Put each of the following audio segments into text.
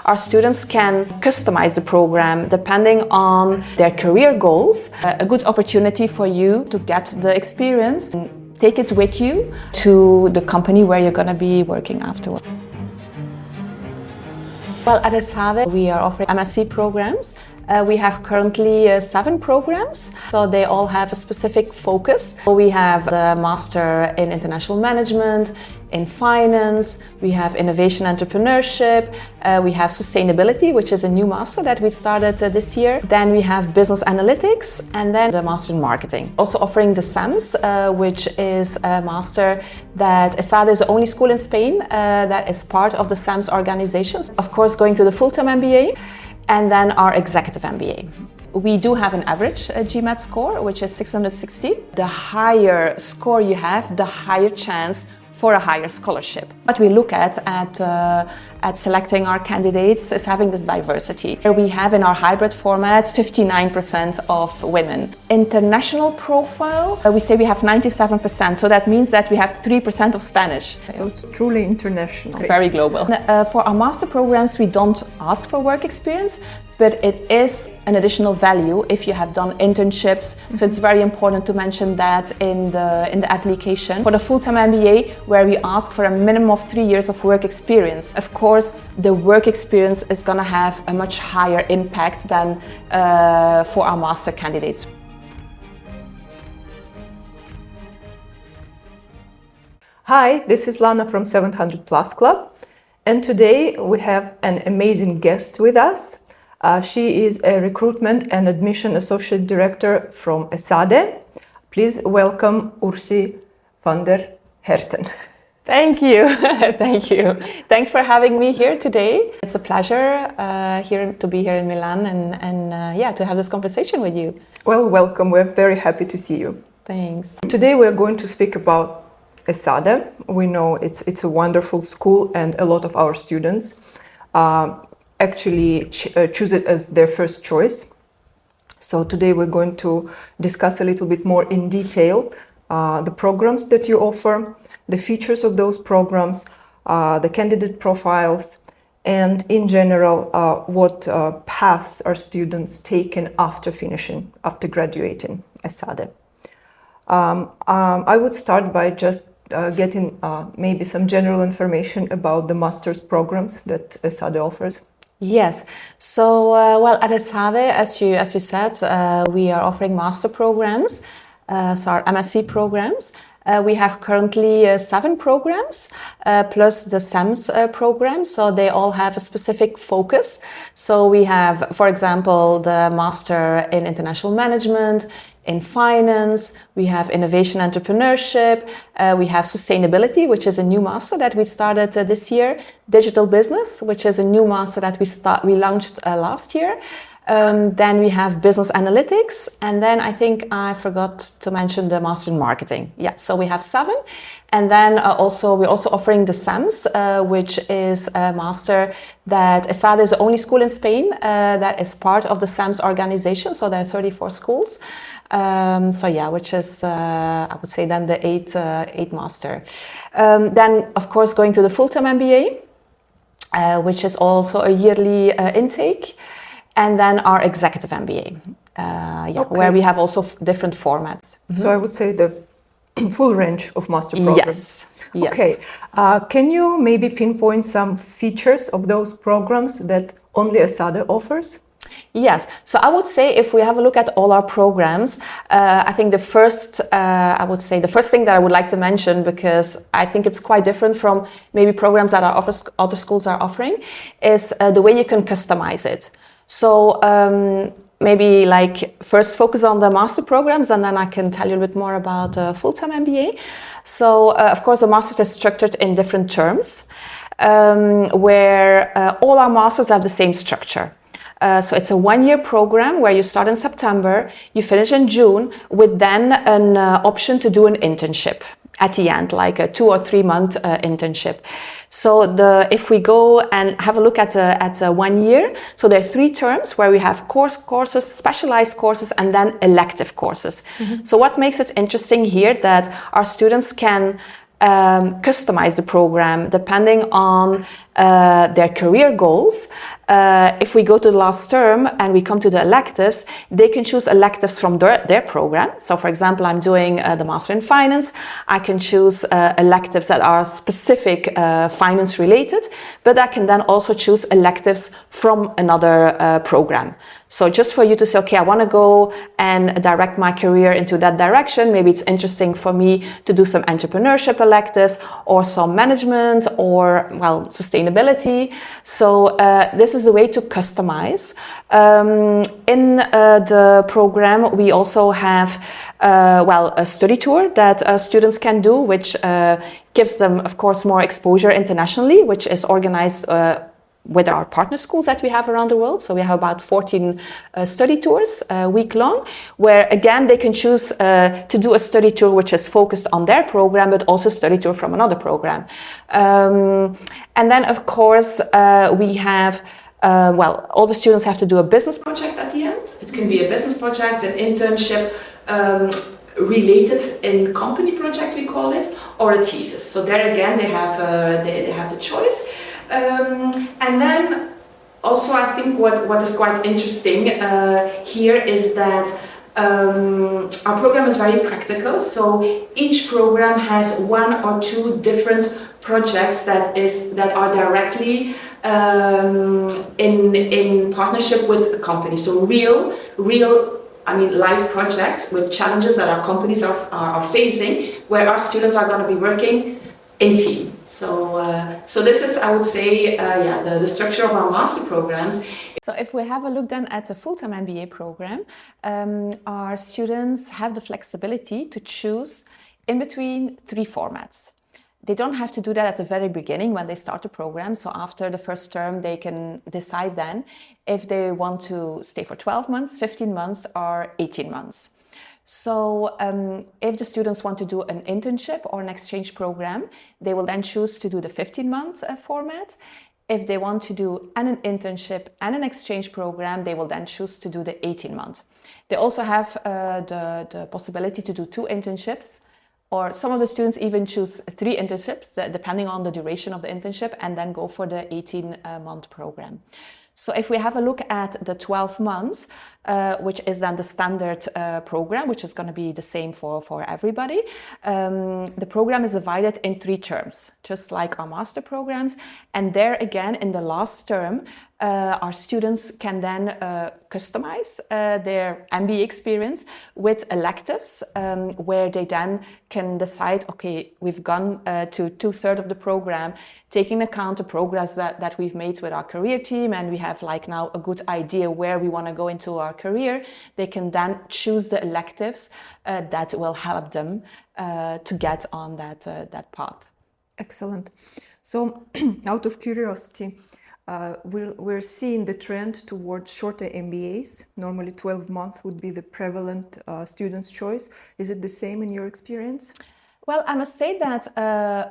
our students can customize the program depending on their career goals. A good opportunity for you to get the experience and take it with you to the company where you're going to be working afterwards. Well, at ESADE, we are offering MSc programs. We have currently 7 programs, so they all have a specific focus. We have the Master in International Management, in Finance, we have Innovation Entrepreneurship, we have Sustainability, which is a new master that we started this year. Then we have Business Analytics, and then the Master in Marketing. Also offering the SAMS, which is a master that ESADE is the only school in Spain that is part of the SAMS organization. Of course, going to the full-time MBA. And then our executive MBA. We do have an average GMAT score, which is 660. The higher score you have, the higher chance for a higher scholarship. What we look at selecting our candidates is having this diversity. Here we have in our hybrid format 59% of women. International profile, we say we have 97%, so that means that we have 3% of Spanish. So it's truly international. Very global. For our master programs, we don't ask for work experience, but it is an additional value if you have done internships. So it's very important to mention that in the application. For the full-time MBA, where we ask for a minimum of 3 years of work experience, of course, the work experience is going to have a much higher impact than for our master candidates. Hi, this is Lana from 700 Plus Club, and today we have an amazing guest with us. She is a Recruitment and Admission Associate Director from ESADE. Please welcome Ursi van der Herten. Thank you. Thank you. Thanks for having me here today. It's a pleasure to be here in Milan and to have this conversation with you. Well, welcome. We're very happy to see you. Thanks. Today we're going to speak about ESADE. We know it's a wonderful school, and a lot of our students actually choose it as their first choice. So today we're going to discuss a little bit more in detail the programs that you offer, the features of those programs, the candidate profiles, and in general what paths are students taken after graduating ESADE. I would start by just getting maybe some general information about the master's programs that ESADE offers. Yes. So, well, at ESADE, as you said, we are offering master programs, so our MSc programs. We have currently 7 programs, plus the SAMS program, so they all have a specific focus. So we have, for example, the Master in International Management, in Finance, we have Innovation Entrepreneurship, we have Sustainability, which is a new master that we started this year, Digital Business, which is a new master that we launched last year. Then we have Business Analytics, and then I think I forgot to mention the Master in Marketing. Yeah, so we have 7. And then we're also offering the SAMS, which is a master that ESADE is the only school in Spain that is part of the SAMS organization, so there are 34 schools. Which is, I would say, then the 8 master. Then, of course, going to the full-time MBA, which is also a yearly intake. And then our executive MBA, where we have also different formats. Mm-hmm. So I would say the full range of master programs. Yes. Okay. Can you maybe pinpoint some features of those programs that only ESADE offers? Yes. So I would say if we have a look at all our programs, I think the first thing that I would like to mention, because I think it's quite different from maybe programs that other schools are offering, is the way you can customize it. So maybe first focus on the master programs, and then I can tell you a bit more about full-time MBA. So of course the masters is structured in different terms, where all our masters have the same structure. So it's a 1-year program where you start in September, you finish in June, with then an option to do an internship at the end, like a 2 or 3 month internship. So if we go and have a look at 1 year, so there are 3 terms where we have courses, specialized courses, and then elective courses. Mm-hmm. So what makes it interesting here that our students can customize the program depending on their career goals, if we go to the last term and we come to the electives, they can choose electives from their program. So for example, I'm doing the Master in Finance. I can choose electives that are specific finance related, but I can then also choose electives from another program. So just for you to say, okay, I want to go and direct my career into that direction. Maybe it's interesting for me to do some entrepreneurship electives or some management or, well, sustainability. So this is a way to customize. In the program, we also have a study tour that students can do, which gives them, of course, more exposure internationally, which is organized with our partner schools that we have around the world. So we have about 14 study tours week long, where again they can choose to do a study tour which is focused on their program, but also a study tour from another program. And then of course we have all the students have to do a business project at the end. It can be a business project, an internship, related in company project we call it, or a thesis. So there again they have the choice. And then also I think what is quite interesting here is that our program is very practical. So each program has one or two different projects that are directly in partnership with a company. So real live projects with challenges that our companies are facing, where our students are going to be working in team. So this is, I would say, the structure of our master programs. So if we have a look then at the full-time MBA program, our students have the flexibility to choose in between 3 formats. They don't have to do that at the very beginning when they start the program. So after the first term, they can decide then if they want to stay for 12 months, 15 months, or 18 months. So if the students want to do an internship or an exchange program, they will then choose to do the 15-month format. If they want to do an internship and an exchange program, they will then choose to do the 18-month. They also have the possibility to do 2 internships, or some of the students even choose 3 internships, depending on the duration of the internship, and then go for the 18-month program. So if we have a look at the 12 months, which is then the standard program, which is going to be the same for everybody, the program is divided in 3 terms, just like our master programs. And there again, in the last term, our students can then customize their MBA experience with electives, where they then can decide, okay, we've gone to 2/3 of the program, taking account the progress that we've made with our career team, and we have like now a good idea where we want to go into our career. They can then choose the electives that will help them to get on that path. Excellent. So out of curiosity, we're seeing the trend towards shorter MBAs. Normally 12 months would be the prevalent student's choice. Is it the same in your experience? Well, I must say that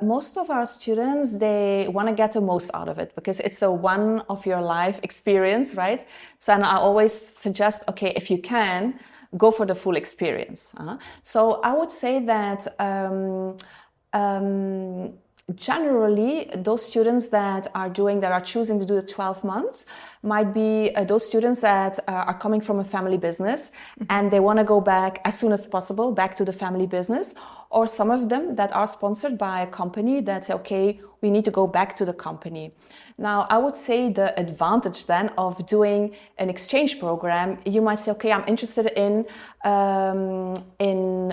most of our students, they want to get the most out of it because it's a one of your life experience, right? So and I always suggest, okay, if you can, go for the full experience. So I would say that generally, those students that are choosing to do the 12 months might be those students that are coming from a family business and they want to go back as soon as possible back to the family business, or some of them that are sponsored by a company that say, okay, we need to go back to the company. Now, I would say the advantage then of doing an exchange program, you might say, okay, I'm interested in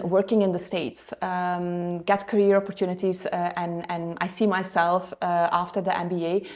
working in the States, get career opportunities, and I see myself after the MBA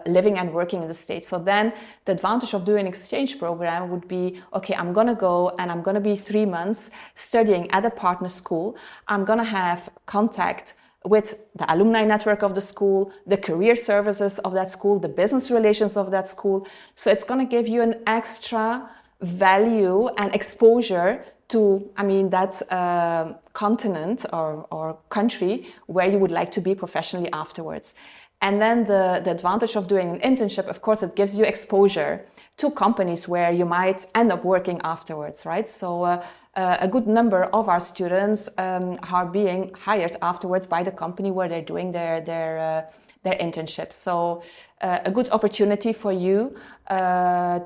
living and working in the States. So then the advantage of doing an exchange program would be, okay, I'm going to go and I'm going to be 3 months studying at a partner school. I'm going to have contact with the alumni network of the school, the career services of that school, the business relations of that school. So it's going to give you an extra value and exposure to, that continent or country where you would like to be professionally afterwards. And then the advantage of doing an internship, of course, it gives you exposure to companies where you might end up working afterwards, right? So a good number of our students are being hired afterwards by the company where they're doing their their internships. So a good opportunity for you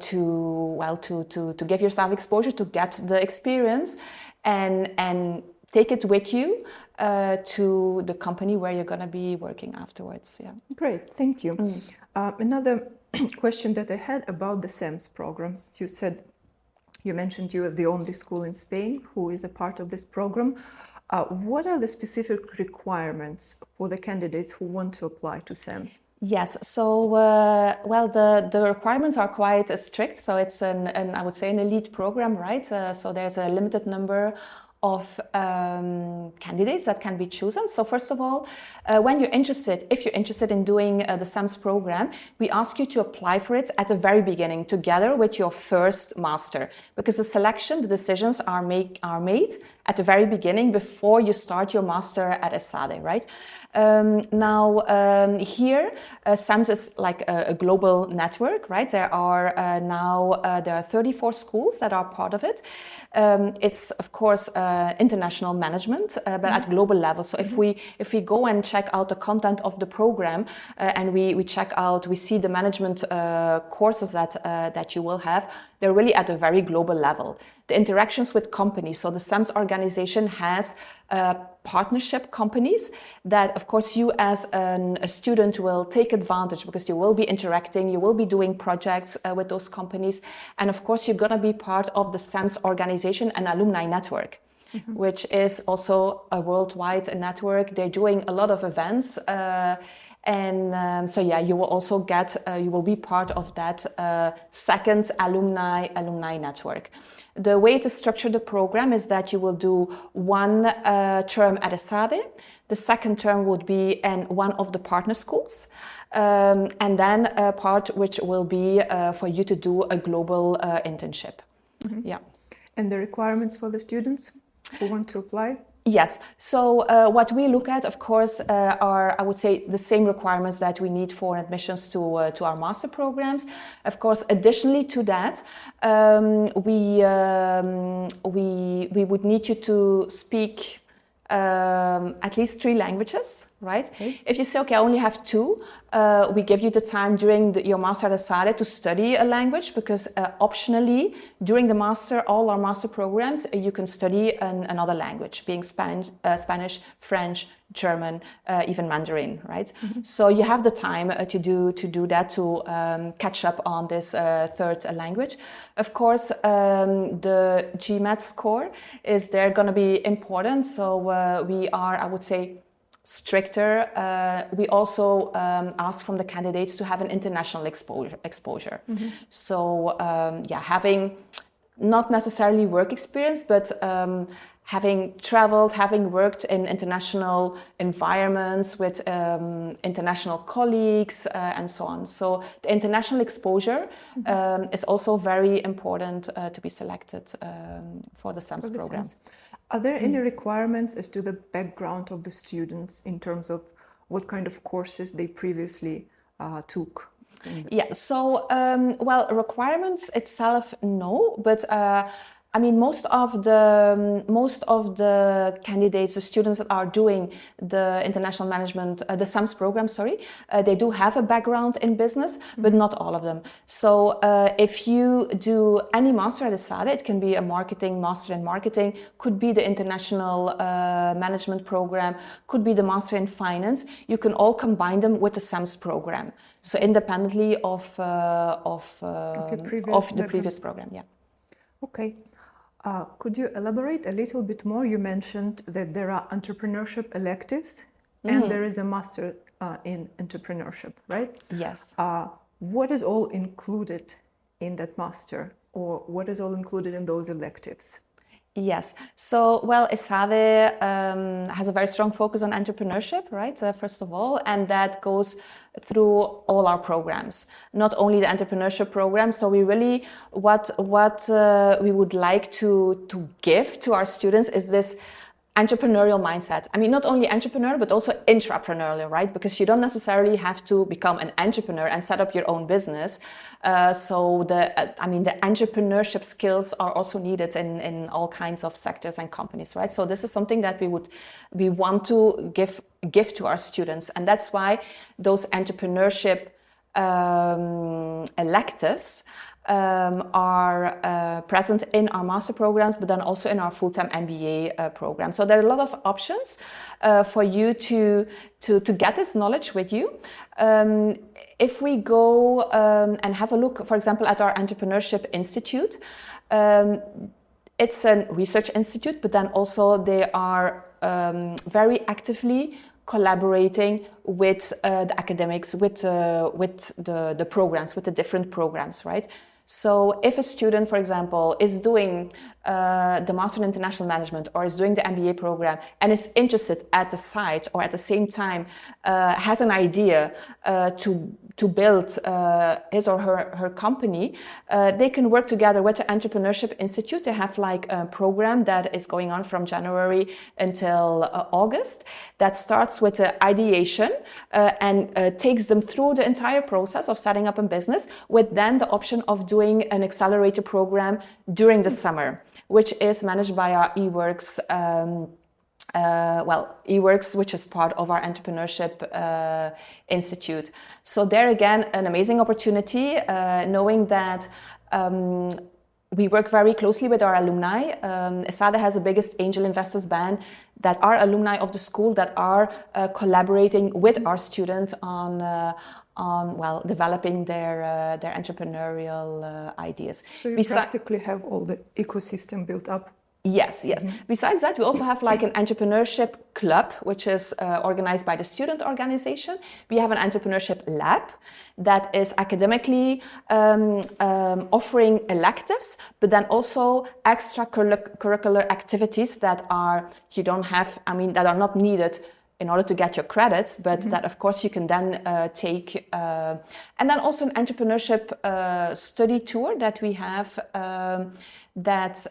to give yourself exposure, to get the experience, and take it with you to the company where you're going to be working afterwards. Yeah. Great, thank you. Another question that I had about the SEMS programs. You mentioned you are the only school in Spain who is a part of this program. What are the specific requirements for the candidates who want to apply to SEMS? Yes, so the requirements are quite strict. So it's I would say an elite program, right? So there's a limited number of candidates that can be chosen. So first of all, if you're interested in doing the SEMS program, we ask you to apply for it at the very beginning, together with your first master, because the decisions are made at the very beginning before you start your master at ESADE, right? Here, SEMS is like a global network, right? There are 34 schools that are part of it. It's of course international management, but at global level. So if we go and check out the content of the program and we see the management courses that you will have, they're really at a very global level. The interactions with companies, so the SEMS organization has partnership companies that, of course, you as a student will take advantage, because you will be interacting, you will be doing projects with those companies. And of course, you're going to be part of the SEMS organization and alumni network, which is also a worldwide network. They're doing a lot of events. You will also you will be part of that second alumni network. The way to structure the program is that you will do one term at ESADE. The second term would be in one of the partner schools. And then a part which will be for you to do a global internship. Yeah. And the requirements for the students who want to apply? Yes. So what we look at, of course, are, I would say, the same requirements that we need for admissions to our master programs. Of course, additionally to that, we would need you to speak at least 3 languages, right? Okay. If you say, okay, I only have 2, we give you the time during your master at ESADE to study a language, because optionally during the master, all our master programs, you can study another language, being Spanish, French, German, even Mandarin, right? So you have the time to do that, to catch up on this third language. Of course, the GMAT score is going to be important. So we are, I would say, stricter. We also ask from the candidates to have an international exposure. So having not necessarily work experience, but having traveled, having worked in international environments with international colleagues and so on. So the international exposure is also very important to be selected for the SEMS program. Are there any requirements as to the background of the students in terms of what kind of courses they previously took? Yeah, so, requirements itself, no, but I mean, most of the candidates, the students that are doing the international management, the SEMS program, they do have a background in business, but not all of them. So if you do any master at ESADE, it can be a master in marketing, could be the international management program, could be the master in finance. You can all combine them with the SEMS program. So independently of the previous program, yeah. Okay. Could you elaborate a little bit more? You mentioned that there are entrepreneurship electives and there is a master in entrepreneurship, right? Yes. What is all included in that master, or what is all included in those electives? Yes. So, ESADE has a very strong focus on entrepreneurship, right? First of all, and that goes through all our programs, not only the entrepreneurship program. So we really, what we would like to give to our students is this entrepreneurial mindset. I mean, not only entrepreneur, but also intrapreneurial, right? Because you don't necessarily have to become an entrepreneur and set up your own business. So the entrepreneurship skills are also needed in all kinds of sectors and companies, right? So this is something that we want to give to our students. And that's why those entrepreneurship electives are present in our master programs, but then also in our full-time MBA program. So there are a lot of options for you to get this knowledge with you. If we go and have a look, for example, at our Entrepreneurship Institute, it's a research institute, but then also they are very actively collaborating with the academics, with the programs, with the different programs, right? So if a student, for example, is doing the Master in International Management or is doing the MBA program and is interested at the site or at the same time has an idea to build his or her company, they can work together with the Entrepreneurship Institute. They have like a program that is going on from January until August that starts with the ideation and takes them through the entire process of setting up a business, with then the option of doing an accelerator program during the summer, which is managed by our eWorks, eWorks, which is part of our Entrepreneurship Institute. So there again, an amazing opportunity, knowing that we work very closely with our alumni. ESADE has the biggest angel investors band that are alumni of the school that are collaborating with our students on developing their entrepreneurial ideas. So you practically have all the ecosystem built up. Yes. Mm-hmm. Besides that, we also have like an entrepreneurship club, which is organized by the student organization. We have an entrepreneurship lab that is academically offering electives, but then also extracurricular activities that are not needed in order to get your credits, but that of course you can then take. And then also an entrepreneurship study tour that we have that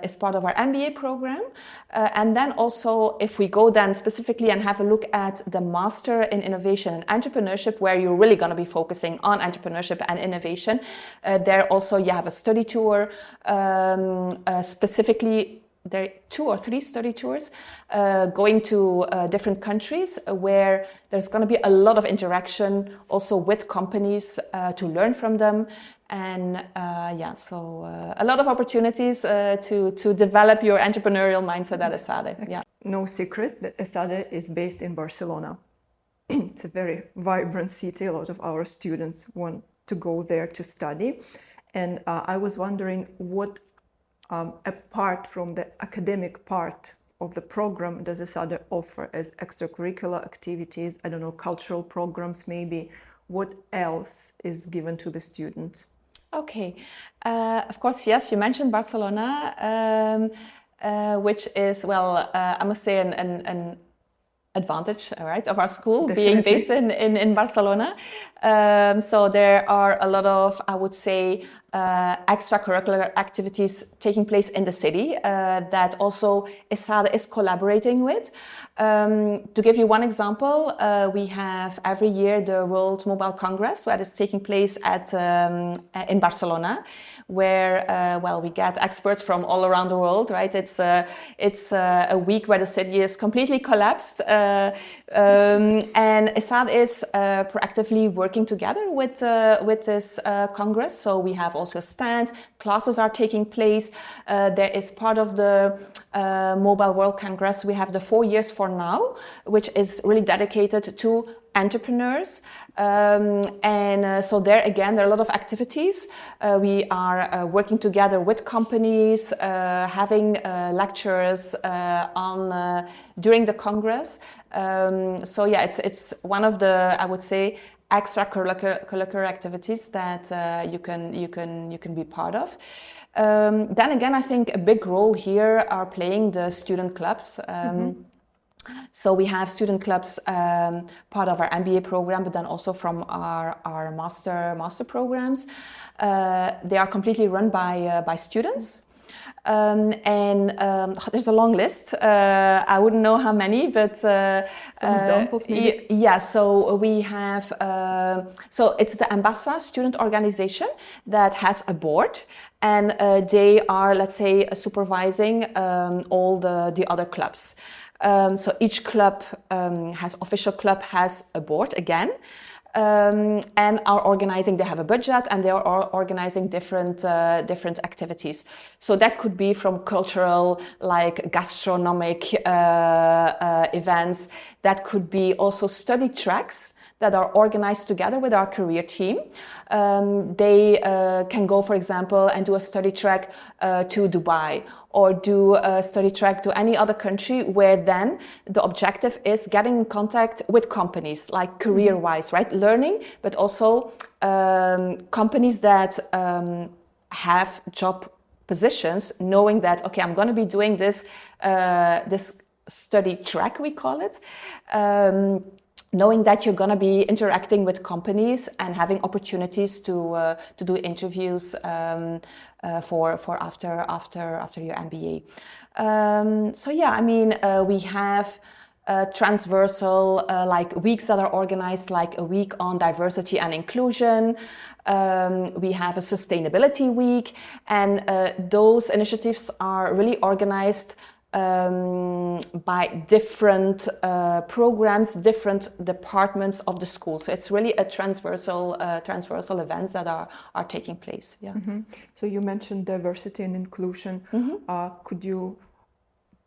is part of our MBA program. And then also if we go then specifically and have a look at the Master in Innovation and Entrepreneurship, where you're really going to be focusing on entrepreneurship and innovation, there also you have a study tour specifically. There are 2 or 3 study tours going to different countries where there's going to be a lot of interaction also with companies to learn from them. And so a lot of opportunities to develop your entrepreneurial mindset at ESADE. Yeah. No secret that ESADE is based in Barcelona. It's a very vibrant city. A lot of our students want to go there to study. And I was wondering what apart from the academic part of the program, does ESADE offer as extracurricular activities, I don't know, cultural programs maybe? What else is given to the students? Okay, of course, yes, you mentioned Barcelona, which is, I must say an advantage, right, of our school. Definitely. Being based in Barcelona. So there are a lot of, I would say, extracurricular activities taking place in the city that also ESADE is collaborating with. To give you one example, we have every year the World Mobile Congress that is taking place in Barcelona, where we get experts from all around the world, right? It's a week where the city is completely collapsed, and ESADE is proactively working together with this Congress. So we have also a stand, classes are taking place. There is part of the Mobile World Congress, we have the 4 Years for Now, which is really dedicated to entrepreneurs. So there again, there are a lot of activities. We are working together with companies, having lectures during the Congress. It's one of the, I would say, extracurricular activities that you can be part of. Then again, I think a big role here are playing the student clubs. So we have student clubs, part of our MBA program, but then also from our master programs. They are completely run by students. There's a long list. I wouldn't know how many, but some examples maybe. Yeah. So we have. So it's the Ambassa student organization that has a board, and they are, let's say, supervising all the other clubs. So each club official club has a board again. And are organizing. They have a budget, and they are organizing different activities. So that could be from cultural, like gastronomic events. That could be also study tracks that are organized together with our career team. They can go, for example, and do a study track to Dubai, or do a study track to any other country, where then the objective is getting in contact with companies, like career-wise, right? Learning, but also companies that have job positions, knowing that, okay, I'm going to be doing this study track, we call it. Knowing that you're going to be interacting with companies and having opportunities to do interviews for after your MBA. So yeah, I mean, we have transversal like weeks that are organized, like a week on diversity and inclusion. We have a sustainability week, and those initiatives are really organized by different programs, different departments of the school. So it's really a transversal events that are taking place. Yeah. Mm-hmm. So you mentioned diversity and inclusion. Mm-hmm. Could you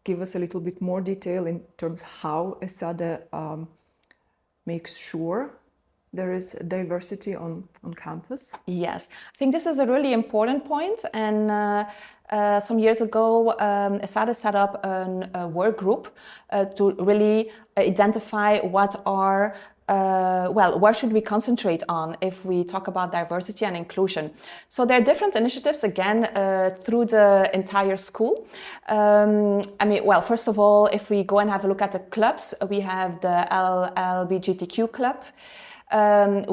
give us a little bit more detail in terms of how ESADE makes sure there is diversity on campus? Yes, I think this is a really important point. And some years ago, ESADE set up a work group to really identify what are where should we concentrate on if we talk about diversity and inclusion. So there are different initiatives, again, through the entire school. I mean, well, first of all, if we go and have a look at the clubs, we have the LGBTQ club.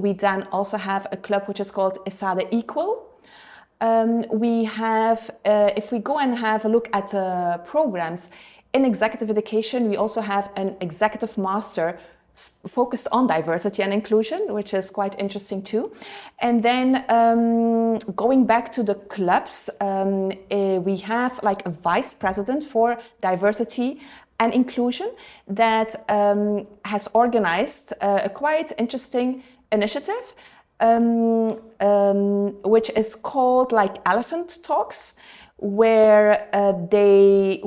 We then also have a club which is called ESADE Equal. We have, if we go and have a look at programs in executive education, we also have an executive master focused on diversity and inclusion, which is quite interesting too. And then going back to the clubs, we have like a vice president for diversity and inclusion that has organized a quite interesting initiative, which is called like Elephant Talks, where the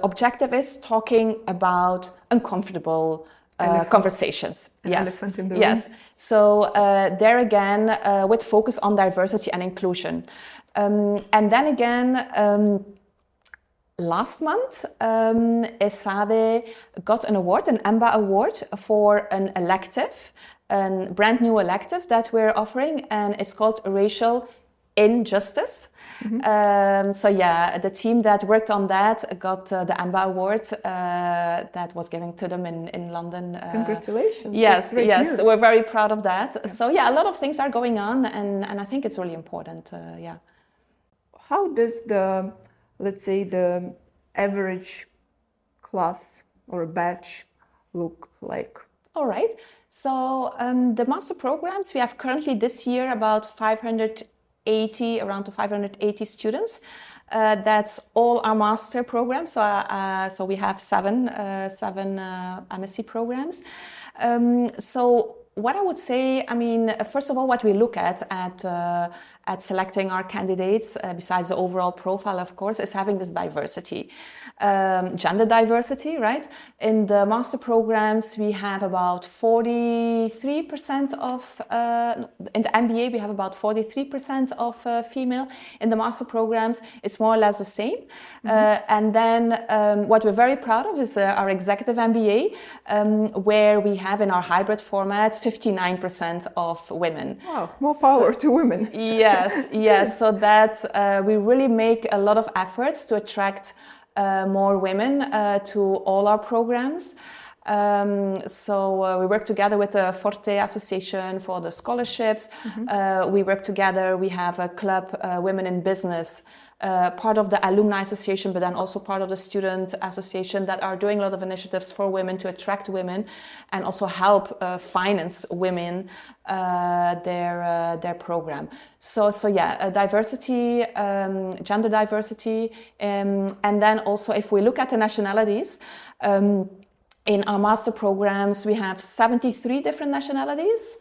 objective is talking about uncomfortable conversations. An elephant in the room. Yes. So there again, with focus on diversity and inclusion. And then again, last month, ESADE got an award, an EMBA award, for an elective, a brand new elective that we're offering, and it's called Racial Injustice. Mm-hmm. So yeah, the team that worked on that got the EMBA award that was given to them in London. Congratulations. Yes, yes, news. We're very proud of that. Yeah. So yeah, a lot of things are going on, and I think it's really important. Yeah. How does let's say the average class or batch look like? All right. So the master programs, we have currently this year about 580, around to 580 students. That's all our master programs. So we have seven MSc programs. So what I would say, I mean, first of all, what we look at selecting our candidates, besides the overall profile, of course, is having this diversity, gender diversity, right? In the master programs, we have about 43% of, in the MBA, we have about 43% of female. In the master programs, it's more or less the same. Mm-hmm. And then what we're very proud of is our executive MBA, where we have in our hybrid format 59% of women. Wow, more power to women. Yes, yes. So that we really make a lot of efforts to attract more women to all our programs. We work together with the Forte Association for the scholarships. We work together. We have a club, Women in Business, part of the alumni association, but then also part of the student association that are doing a lot of initiatives for women to attract women and also help finance women their program. Diversity, gender diversity, and then also if we look at the nationalities. In our master programs, we have 73 different nationalities.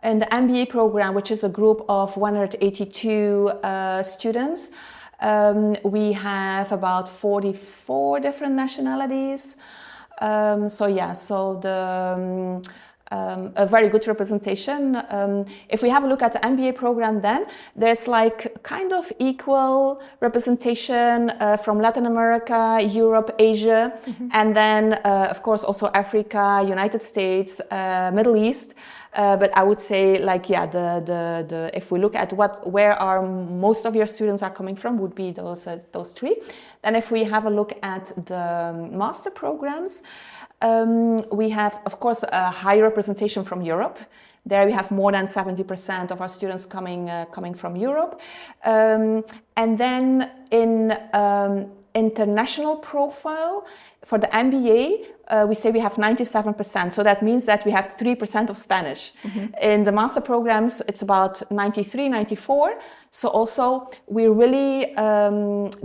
In the MBA program, which is a group of 182 students, we have about 44 different nationalities. A very good representation. If we have a look at the MBA program, then there's like kind of equal representation from Latin America, Europe, Asia, and then of course also Africa, United States, Middle East. But I would say, like, if we look at where are most of your students are coming from, would be those three. Then, if we have a look at the master programs, we have, of course, a high representation from Europe. There we have more than 70% of our students coming from Europe. And then in international profile, for the MBA, we say we have 97%. So that means that we have 3% of Spanish. In the master programs, it's about 93, 94. So also we really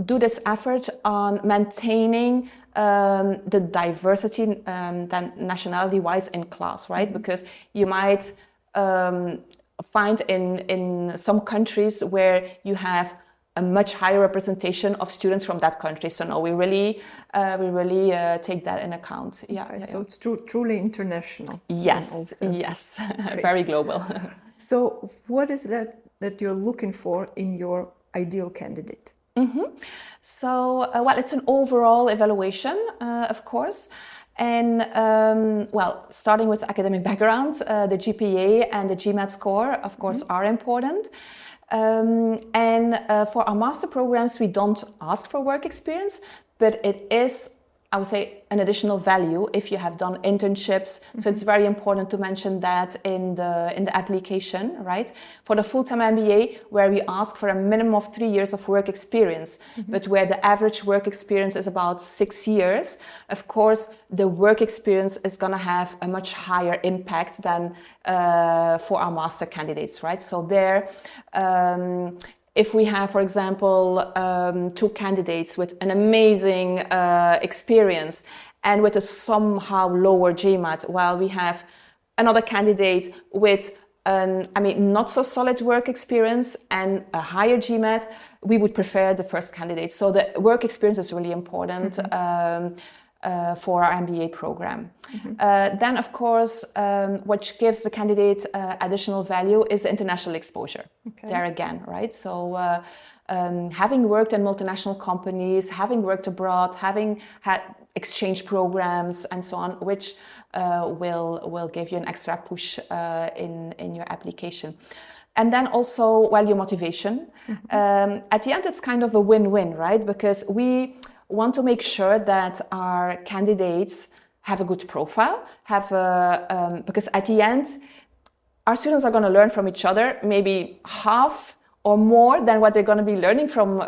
do this effort on maintaining the diversity nationality-wise in class, right? Because you might find in some countries where you have a much higher representation of students from that country. So no, we really take that in account. So it's truly international. Yes, very global. So what is that you're looking for in your ideal candidate? So, it's an overall evaluation, of course. And, starting with academic background, the GPA and the GMAT score, of course, are important. For our master programs, we don't ask for work experience, but it is, I would say, an additional value if you have done internships. So it's very important to mention that in the application, right? For the full-time MBA, where we ask for a minimum of 3 years of work experience, but where the average work experience is about 6 years, of course, the work experience is going to have a much higher impact than for our master candidates, right? So there, if we have, for example, 2 candidates with an amazing experience and with a somehow lower GMAT, while we have another candidate with not so solid work experience and a higher GMAT, we would prefer the first candidate. So the work experience is really important for our MBA program. Then, of course, what gives the candidate additional value is international exposure. There again, right? So having worked in multinational companies, having worked abroad, having had exchange programs and so on, which will give you an extra push in your application. And then also, your motivation. At the end, it's kind of a win-win, right? Because we want to make sure that our candidates have a good profile, because at the end, our students are going to learn from each other, maybe half or more than what they're going to be learning from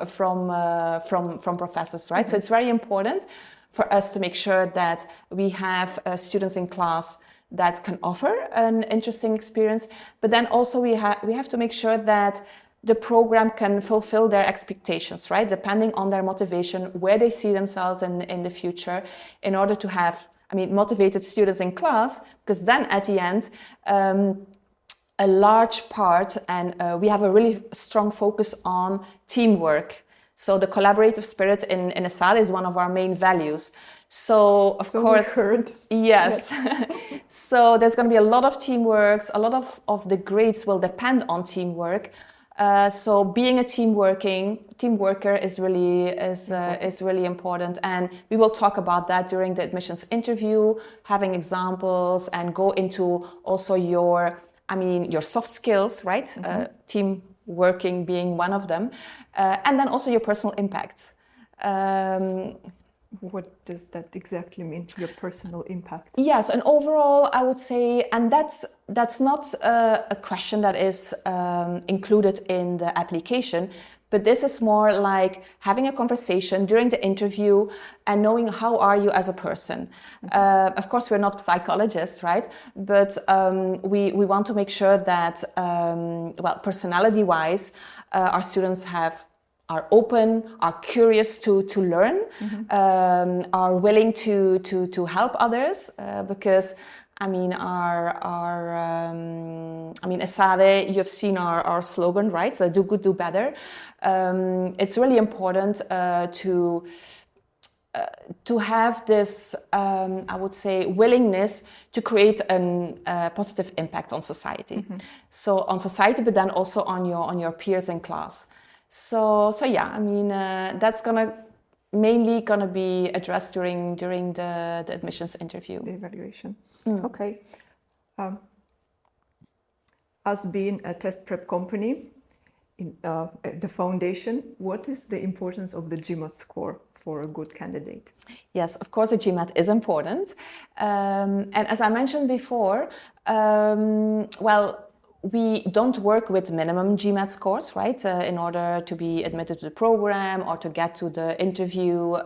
professors, right? So it's very important for us to make sure that we have students in class that can offer an interesting experience, but then also we have to make sure that the program can fulfill their expectations, right? Depending on their motivation, where they see themselves in the future, in order to have, motivated students in class, because then at the end, a large part, and we have a really strong focus on teamwork. So the collaborative spirit in ESADE is one of our main values. So of course, yes. So there's going to be a lot of teamwork. A lot of the grades will depend on teamwork. So being a team worker is really important, and we will talk about that during the admissions interview, having examples and go into also your soft skills, right? Team working being one of them, and then also your personal impact. What does that exactly mean, your personal impact? Yes, and overall, I would say, and that's not a question that is included in the application, but this is more like having a conversation during the interview and knowing how are you as a person. Of course, we're not psychologists, right? But we want to make sure that, well, personality-wise, our students are open, are curious to learn, are willing to help others, because I mean, ESADE, you've seen our slogan, right? So do good, do better. It's really important to have this, I would say, willingness to create a positive impact on society. So on society, but then also on your peers in class. So yeah, I mean, that's mainly gonna be addressed during the admissions interview. The evaluation. Okay. Us being a test prep company, at the foundation, what is the importance of the GMAT score for a good candidate? Yes, of course, the GMAT is important. And as I mentioned before, well, we don't work with minimum GMAT scores, right? In order to be admitted to the program or to get to the interview.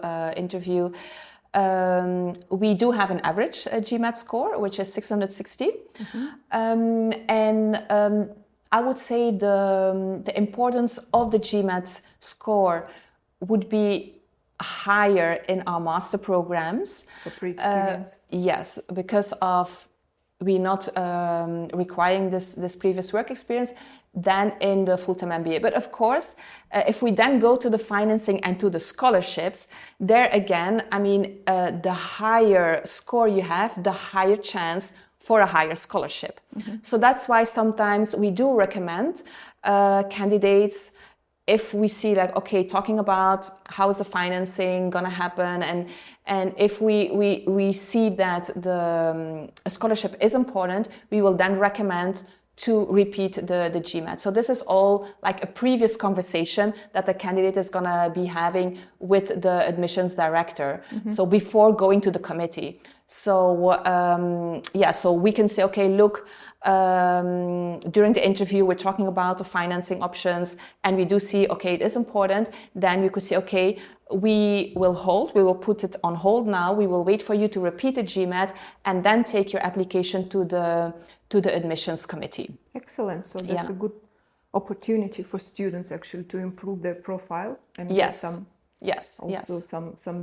We do have an average GMAT score, which is 660. And I would say the importance of the GMAT score would be higher in our master programs. So pre-experience? Yes, because of we not requiring this previous work experience than in the full-time MBA. But of course, if we then go to the financing and to the scholarships, there again, I mean, the higher score you have, the higher chance for a higher scholarship. So that's why sometimes we do recommend candidates, if we see like, okay, talking about how is the financing gonna happen, and if we see that the scholarship is important, we will then recommend to repeat the GMAT. So this is all like a previous conversation that the candidate is gonna be having with the admissions director. So before going to the committee. So yeah, so we can say, okay, look, during the interview, we're talking about the financing options, and we do see, okay, it is important. Then we could say, okay, we will put it on hold now. We will wait for you to repeat the GMAT and then take your application to the admissions committee. Excellent. So that's a good opportunity for students actually to improve their profile and get some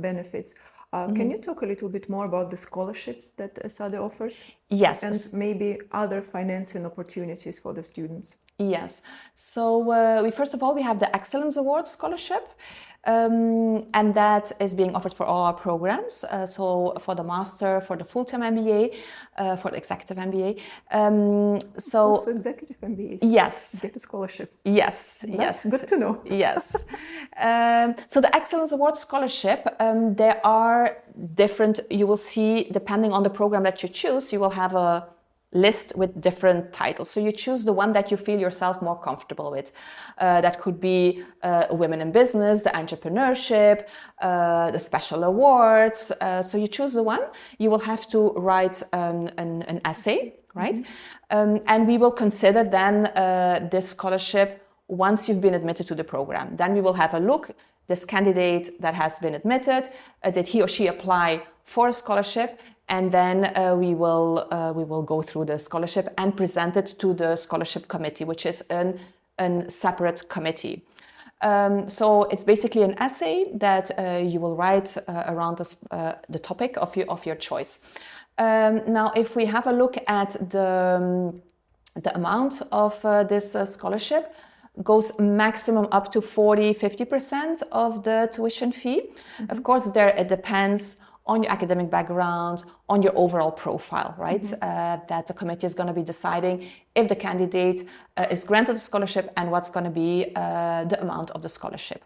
benefits. Can you talk a little bit more about the scholarships that ESADE offers? Yes. And maybe other financing opportunities for the students? Yes. So first of all, we have the Excellence Award Scholarship. And that is being offered for all our programs. So for the master, for the full-time MBA, for the executive MBA. Also executive MBAs. Yes. Get a scholarship. Yes. That's good to know. Yes. So the Excellence Award Scholarship, there are different, you will see, depending on the program that you choose, you will have a list with different titles. So you choose the one that you feel yourself more comfortable with. That could be Women in Business, the Entrepreneurship, the Special Awards. So you choose the one. You will have to write an essay, right? And we will consider then this scholarship once you've been admitted to the program. Then we will have a look. This candidate that has been admitted, did he or she apply for a scholarship? And then we will go through the scholarship and present it to the scholarship committee, which is a separate committee. So it's basically an essay that you will write around the topic of your choice. Now, if we have a look at the amount of this scholarship, goes maximum up to 40-50% of the tuition fee. Of course, it depends on your academic background, on your overall profile, right? That the committee is going to be deciding if the candidate is granted a scholarship and what's going to be the amount of the scholarship.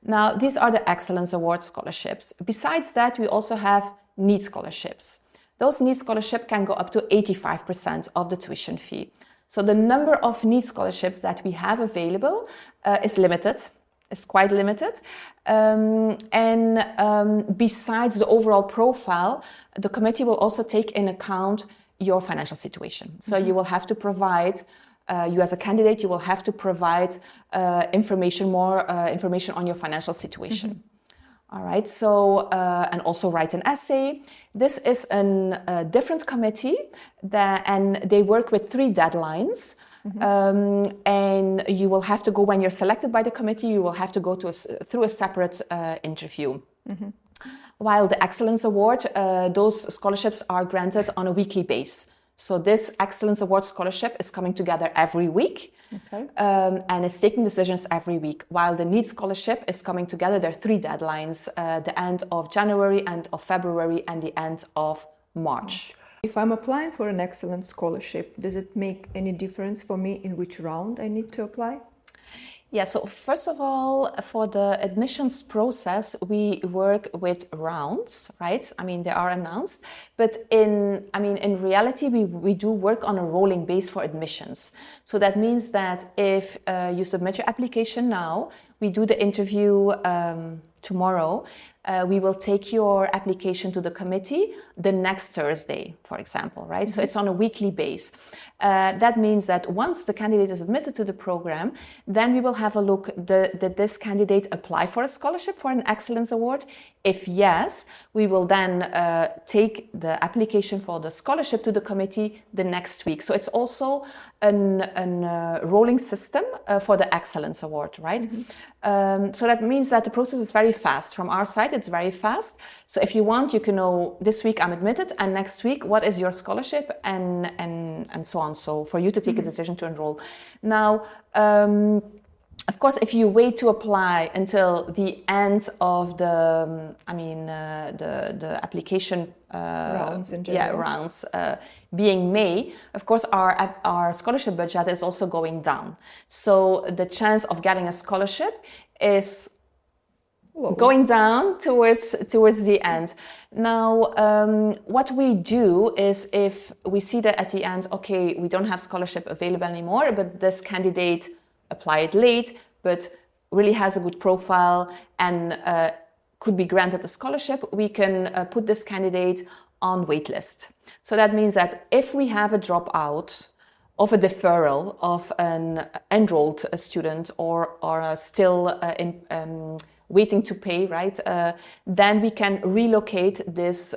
Now, these are the Excellence Award scholarships. Besides that, we also have need scholarships. Those need scholarships can go up to 85% of the tuition fee. So the number of need scholarships that we have available is limited. is quite limited. Besides the overall profile, the committee will also take in account your financial situation. So you will have to provide, you as a candidate, you will have to provide information on your financial situation. All right, so, and also write an essay. This is a different committee and they work with 3 deadlines. And you will have to go, when you're selected by the committee, you will have to go through a separate interview. While the Excellence Award, those scholarships are granted on a weekly basis. So this Excellence Award scholarship is coming together every week, and it's taking decisions every week. While the NEED scholarship is coming together, there are 3 deadlines, the end of January, end of February, and the end of March. If I'm applying for an excellence scholarship, does it make any difference for me in which round I need to apply? Yeah, so first of all, for the admissions process, we work with rounds, right? I mean, they are announced, but in reality, we do work on a rolling base for admissions. So that means that if you submit your application now, we do the interview tomorrow. We will take your application to the committee the next Thursday, for example, right? So it's on a weekly base. That means that once the candidate is admitted to the program, then we will have a look, did this candidate apply for a scholarship for an Excellence Award? If yes, we will then take the application for the scholarship to the committee the next week. So it's also a rolling system for the Excellence Award, right? So that means that the process is very fast. From our side, it's very fast. So if you want, you can know this week I'm admitted, and next week what is your scholarship, and so on. So for you to take a decision to enroll. Now, of course, if you wait to apply until the end of the application rounds in general. Being May, of course, our scholarship budget is also going down. So the chance of getting a scholarship is going down towards the end. Now, what we do is, if we see that at the end, okay, we don't have scholarship available anymore, but this candidate applied late, but really has a good profile and could be granted a scholarship, we can put this candidate on waitlist. So that means that if we have a dropout of a deferral of an enrolled student or still waiting to pay, right, then we can relocate this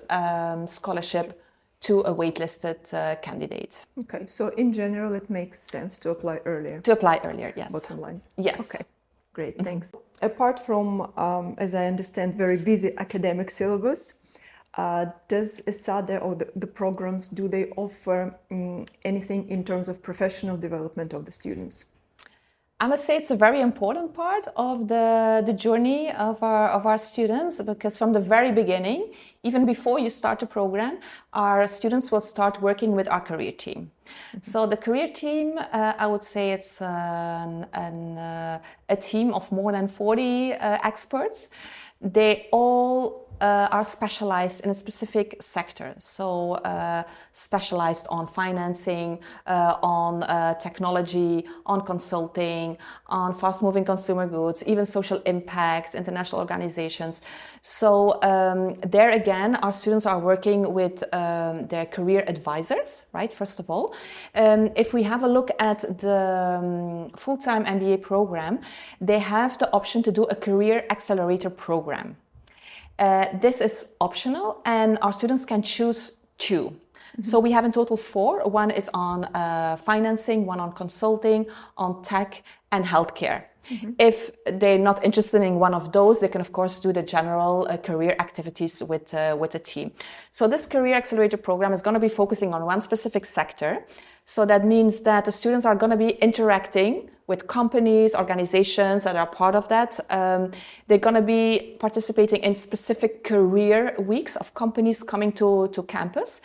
scholarship to a waitlisted candidate. Okay, so in general, it makes sense to apply earlier. To apply earlier, yes. Bottom line. Yes. Okay, great, thanks. Apart from, as I understand, very busy academic syllabus, does ESADE or the programs, do they offer anything in terms of professional development of the students? I must say it's a very important part of the journey of our students, because from the very beginning, even before you start the program, our students will start working with our career team. So the career team, I would say it's a team of more than 40 experts. They all are specialized in a specific sector. So specialized on financing, on technology, on consulting, on fast-moving consumer goods, even social impact, international organizations. So there again, our students are working with their career advisors, right, first of all. If we have a look at the full-time MBA program, they have the option to do a career accelerator program. This is optional, and our students can choose 2. So we have in total 4. One is on financing, one on consulting, on tech, and healthcare. If they're not interested in one of those, they can of course do the general career activities with a team. So this career accelerator program is going to be focusing on one specific sector. So that means that the students are going to be interacting with companies, organizations that are part of that. They're going to be participating in specific career weeks of companies coming to campus.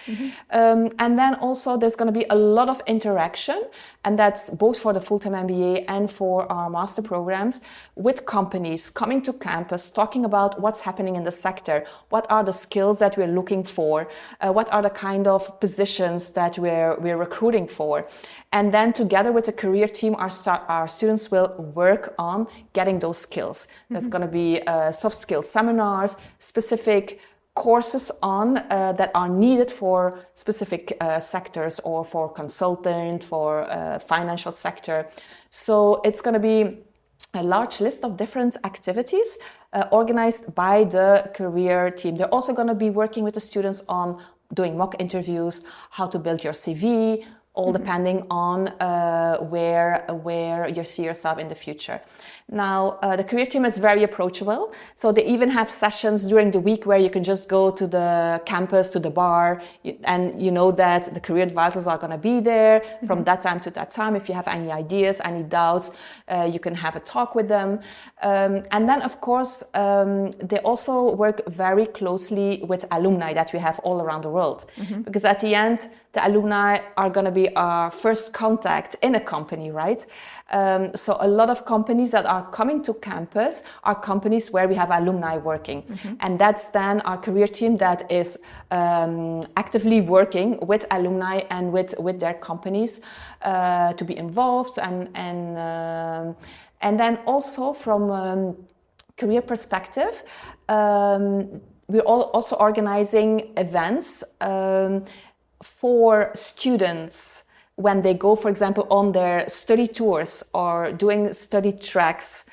And then also there's going to be a lot of interaction, and that's both for the full-time MBA and for our master programs, with companies coming to campus, talking about what's happening in the sector, what are the skills that we're looking for, what are the kind of positions that we're recruiting for. And then together with the career team, our students will work on getting those skills. There's going to be soft skills seminars, specific courses on that are needed for specific sectors, or for consultant, for financial sector. So it's going to be a large list of different activities organized by the career team. They're also going to be working with the students on doing mock interviews, how to build your CV, all depending on where you see yourself in the future. Now, the career team is very approachable. So they even have sessions during the week where you can just go to the campus, to the bar, and you know that the career advisors are going to be there from that time to that time. If you have any ideas, any doubts, you can have a talk with them. And then, of course, they also work very closely with alumni that we have all around the world. Because at the end, the alumni are going to be our first contact in a company, right? So a lot of companies that are coming to campus are companies where we have alumni working. And that's then our career team that is actively working with alumni and with their companies to be involved. And then also from career perspective, we're also organizing events for students when they go, for example, on their study tours or doing study tracks,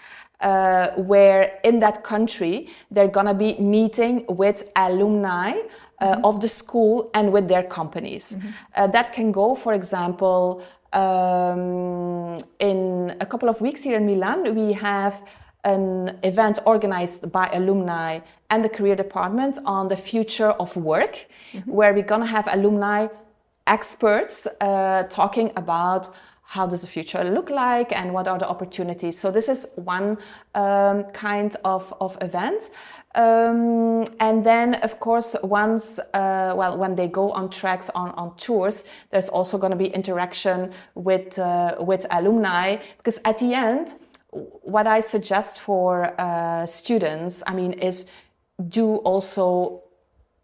where in that country they're gonna be meeting with alumni of the school and with their companies. That can go, for example, in a couple of weeks here in Milan, we have an event organized by alumni and the career department on the future of work, where we're going to have alumni experts talking about how does the future look like and what are the opportunities. So this is one kind of event. And then, of course, once, when they go on tracks, on tours, there's also going to be interaction with alumni, because at the end, what I suggest for students, is do also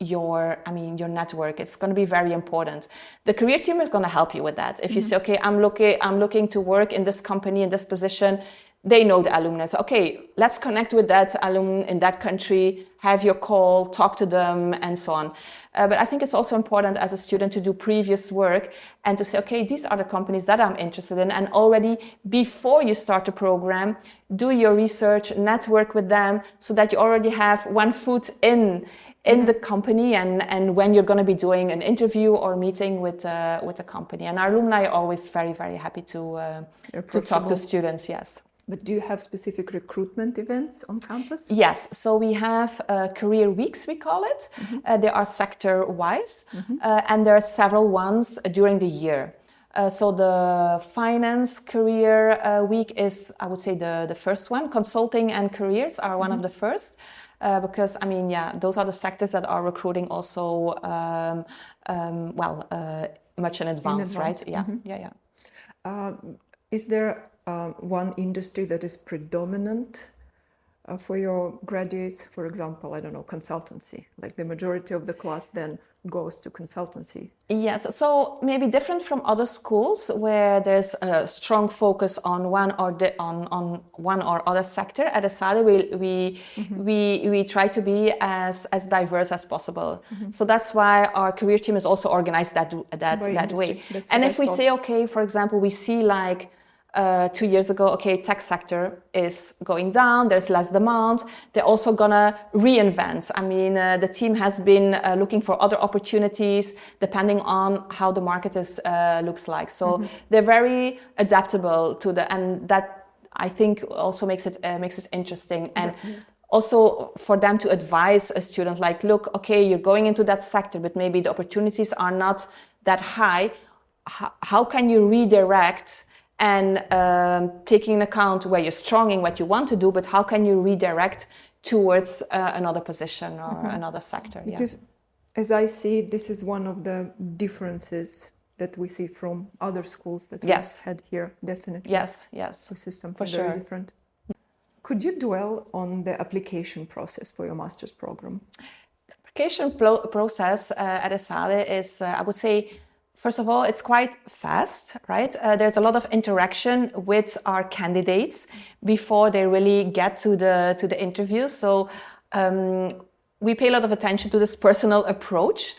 your network. It's going to be very important. The career team is going to help you with that. If you say, okay, I'm looking to work in this company, in this position, they know the alumni. So, okay, let's connect with that alumni in that country, have your call, talk to them, and so on. But I think it's also important as a student to do previous work and to say, okay, these are the companies that I'm interested in. And already before you start the program, do your research, network with them, so that you already have one foot in the company, and when you're going to be doing an interview or meeting with a company. And our alumni are always very, very happy to talk to students, yes. But do you have specific recruitment events on campus? Yes, so we have career weeks, we call it. They are sector-wise, and there are several ones during the year. So the finance career week is, I would say, the first one. Consulting and careers are one of the first. Because those are the sectors that are recruiting also much in advance, right? Yeah. Is there one industry that is predominant for your graduates? For example, I don't know, consultancy. Like the majority of the class then goes to consultancy. Yes, so maybe different from other schools where there's a strong focus on one or other sector. At ESADE, we try to be as diverse as possible. So that's why our career team is also organized that way. And if we say, okay, for example, we see like 2 years ago, okay, tech sector is going down, there's less demand, they're also gonna reinvent. The team has been looking for other opportunities depending on how the market looks like. So they're very adaptable to and that I think also makes it interesting. And also for them to advise a student, like, look, okay, you're going into that sector, but maybe the opportunities are not that high. How can you redirect? And taking into account where you're strong in what you want to do, but how can you redirect towards another position or another sector? Because as I see, this is one of the differences that we see from other schools that we've had here, definitely. Yes. This is something very different. Could you dwell on the application process for your master's program? The application process at ESADE is, I would say, First of all, it's quite fast, right? There's a lot of interaction with our candidates before they really get to the interview. So we pay a lot of attention to this personal approach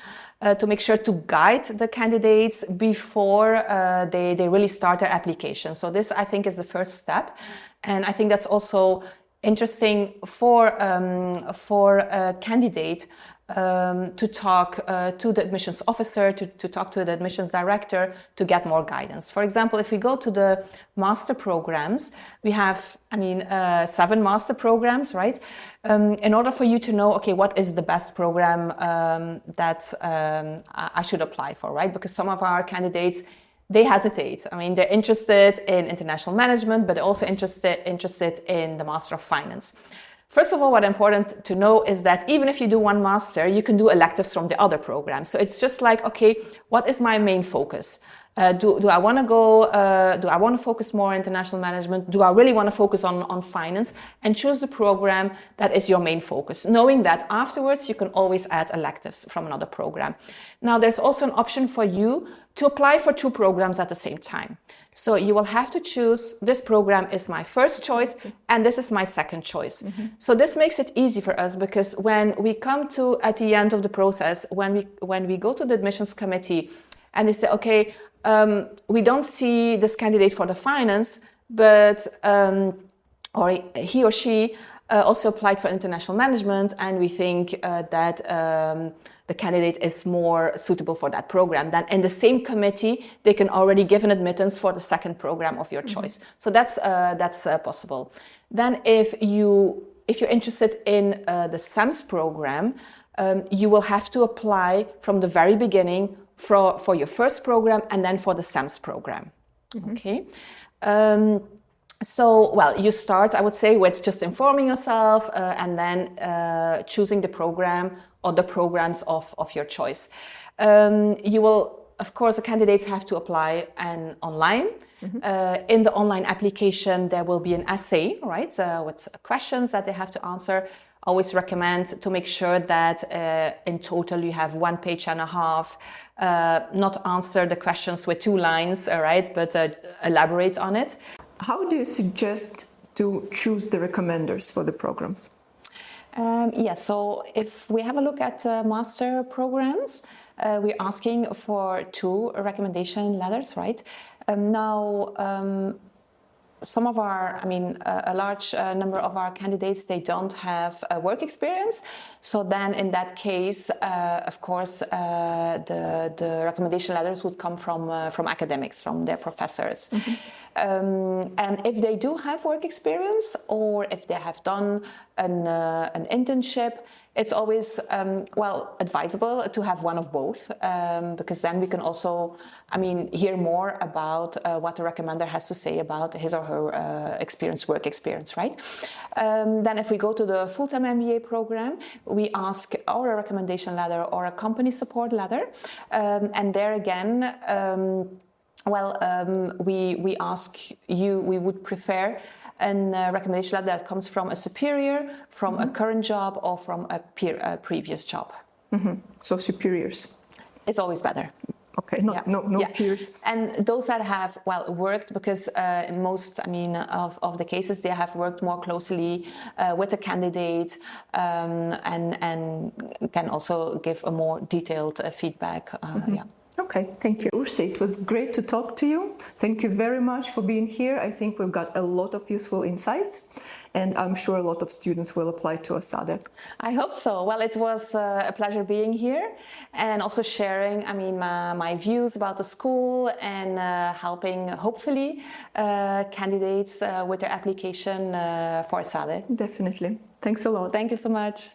to make sure to guide the candidates before they really start their application. So this, I think, is the first step. And I think that's also interesting for a candidate to talk to the admissions officer, to talk to the admissions director to get more guidance. For example, if we go to the master programs, we have, 7 master programs, right? In order for you to know, okay, what is the best program that I should apply for, right? Because some of our candidates, they hesitate. They're interested in international management, but they're also interested in the Master of Finance. First of all, what's important to know is that even if you do one master, you can do electives from the other program. So it's just like, okay, what is my main focus? Do I want to go? Do I want to focus more on international management? Do I really want to focus on finance? And choose the program that is your main focus, knowing that afterwards you can always add electives from another program. Now, there's also an option for you to apply for 2 programs at the same time. So you will have to choose, this program is my first choice and this is my second choice. So this makes it easy for us, because when we come to at the end of the process, when we go to the admissions committee and they say, okay, we don't see this candidate for the finance, but or he or she also applied for international management, and we think that the candidate is more suitable for that program, then in the same committee they can already give an admittance for the second program of your choice. So that's possible. Then if you're interested in the SAMS program, you will have to apply from the very beginning for your first program and then for the SAMS program. Okay. So, well, you start, I would say, with just informing yourself and then choosing the program or the programs of your choice. You will, of course, the candidates have to apply online. In the online application, there will be an essay, right, with questions that they have to answer. Always recommend to make sure that in total you have 1.5 pages, not answer the questions with 2 lines, right, but elaborate on it. How do you suggest to choose the recommenders for the programs? So if we have a look at master programs, we're asking for 2 recommendation letters, right? Some of our, a large number of our candidates, they don't have work experience. So then in that case, of course, the recommendation letters would come from academics, from their professors. And if they do have work experience, or if they have done an internship, it's always, advisable to have one of both, because then we can also, hear more about what the recommender has to say about his or her work experience, right? Then if we go to the full-time MBA program, we ask or a recommendation letter or a company support letter. And there again, we ask you, we would prefer a recommendation letter that comes from a superior, from a current job, or from a previous job. So superiors. It's always better. Okay, no peers. And those that have worked, because in most, of the cases, they have worked more closely with the candidate, and can also give a more detailed feedback. Okay, thank you. Ursi, it was great to talk to you. Thank you very much for being here. I think we've got a lot of useful insights, and I'm sure a lot of students will apply to ESADE. I hope so. Well, it was a pleasure being here and also sharing, my views about the school and helping, hopefully, candidates with their application for ESADE. Definitely. Thanks a lot. Thank you so much.